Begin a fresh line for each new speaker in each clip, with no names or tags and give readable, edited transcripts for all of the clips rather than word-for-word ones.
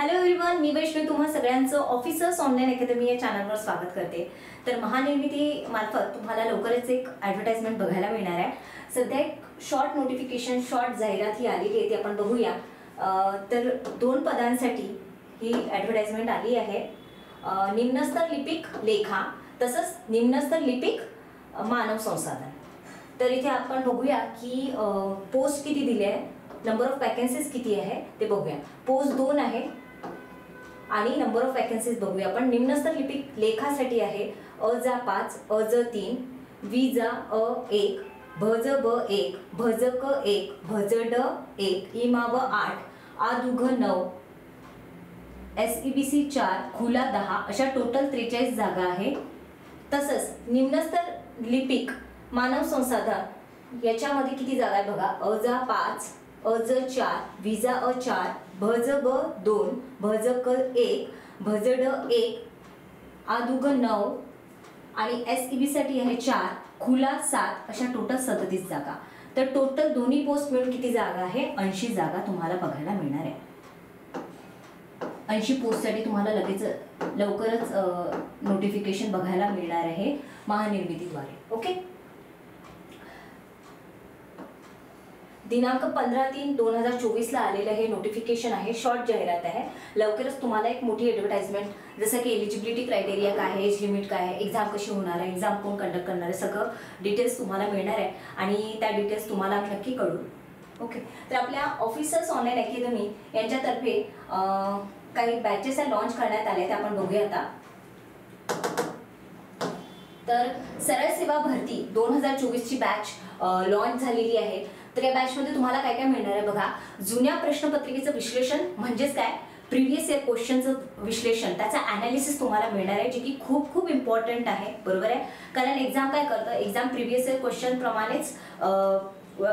Hello everyone, मी वैष्णवी तुम्हा सगळ्यांचं officers online academy या चॅनलवर स्वागत करते। तर महानिर्मिती मार्फत तुम्हाला लवकरच एक ॲडव्हर्टाइजमेंट बघायला मिळणार आहे। सध्या एक शॉर्ट नोटिफिकेशन, शॉर्ट जाहिरात ही आलेली आहे, ती आपण बघूया। तर 2 पदांसाठी ही ॲडव्हर्टाइजमेंट आली आहे। निम्नस्तर लिपिक लेखा तसंच निम्नस्तर लिपिक मानव संसाधन। तर इथे आपण बघूया की पोस्ट किती दिले आहे, नंबर ऑफ वॅकन्सीज किती आहे ते बघूया। पोस्ट 2 आहे आणि नंबर ऑफ वॅकन्सीज बघूया आपण। निम्नस्तर लिपिक लेखासाठी आहे अ 5 अ 3 वि 1 भ ब 1 भ क 1 भ ड 1 इ 8 आ 9 SEBC 4 खुला 10 अशा टोटल 43 जागा आहे। तसंच निम्नस्तर लिपिक मानव संसाधन याच्यामध्ये किती जागा आहे बघा। अ 5 अ 4 वि 4 भ ब 2 भ क 1 भ ड 1 आ 9 आणि SEB साठी आहे 4 खुला 7 अशा टोटल 37 जागा। तर टोटल दोन्ही पोस्ट मिळून किती जागा आहे, 80 जागा तुम्हाला बघायला मिळणार आहे। 80 पोस्टसाठी तुम्हाला लवकरच नोटिफिकेशन बघायला मिळणार आहे महानिर्मितीद्वारे। ओके, दिनांक 15/3/2024 ला आलेलं हे नोटिफिकेशन आहे, शॉर्ट जाहिरात आहे। लवकरच तुम्हाला एक मोठी ॲडव्हर्टाइजमेंट जसं की एलिजिबिलिटी क्रायटेरिया काय आहे, एज लिमिट काय आहे, एक्झाम कशी होणार आहे, एक्झाम कोण कंडक्ट करणार आहे, सगळं डिटेल्स तुम्हाला मिळणार आहे आणि त्या डिटेल्स तुम्हाला आम्ही नक्की कळू। ओके, तर आपल्या ऑफिसर्स ऑनलाईन अकॅडमी यांच्यातर्फे काही बॅचेस लॉन्च करण्यात आले, ते आपण बघूया आता। तर सरळ सेवा भरती 2024 ची बॅच लॉन्च झालेली आहे। तर या बॅचमध्ये तुम्हाला काय काय मिळणार आहे बघा। जुन्या प्रश्नपत्रिकेचं विश्लेषण म्हणजेच काय, प्रिव्हियस इयर क्वेश्चनचं विश्लेषण, त्याचा ॲनालिसिस तुम्हाला मिळणार आहे, जे की खूप खूप इम्पॉर्टंट आहे, बरोबर आहे। कारण एक्झाम काय करतं, एक्झाम प्रिव्हियस इयर क्वेश्चन प्रमाणेच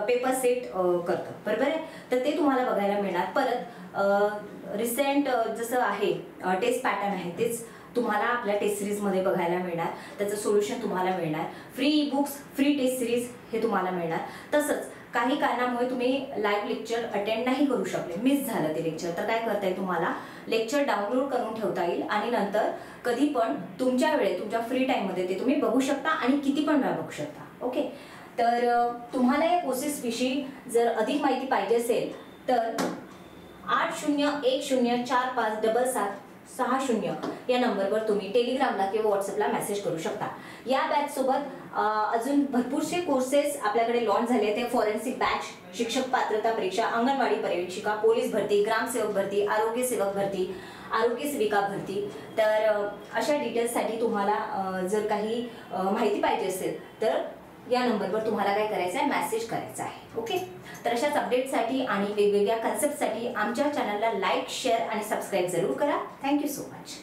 पेपर सेट करतं, बरोबर आहे। तर ते तुम्हाला बघायला मिळणार। परत रिसेंट जसं आहे टेस्ट पॅटर्न आहे तेच तुम्हाला आपल्या टेस्ट सिरीजमध्ये बघायला मिळणार, त्याचं सोल्युशन तुम्हाला मिळणार। Free e books, free test series हे तुम्हाला मिळणार। तसंच काही कारणामुळे तुम्ही लाईव्ह लेक्चर अटेंड नाही करू शकले, मिस झालं ते लेक्चर, तर काय करता येईल, तुम्हाला लेक्चर डाउनलोड करून ठेवता येईल आणि नंतर कधी पण तुमच्या वेळेत तुमच्या फ्री टाईममध्ये ते तुम्ही बघू शकता आणि किती पण वेळा बघू शकता। ओके, तर तुम्हाला या कोर्सेसविषयी जर अधिक माहिती पाहिजे असेल तर 8010457760 या नंबरवर तुम्ही टेलिग्रामला किंवा व्हॉट्सअपला मेसेज करू शकता। या बॅच सोबत अजून भरपूरसे कोर्सेस आपल्याकडे लॉन्च झाले, ते फॉरेन्सिक बॅच, शिक्षक पात्रता परीक्षा, अंगणवाडी पर्यवेक्षिका, पोलीस भरती, ग्रामसेवक भरती, आरोग्य सेवक भरती, आरोग्य सेविका भरती। तर अशा डिटेल्ससाठी तुम्हाला जर काही माहिती पाहिजे असेल तर या नंबरवर तुम्हाला काय करायचं आहे, मेसेज करायचा आहे। ओके, तर अशाच अपडेटसाठी आणि वेगवेगळ्या कन्सेप्टसाठी आमच्या चॅनलला लाईक, शेअर आणि सबस्क्राईब जरूर करा। Thank you so much.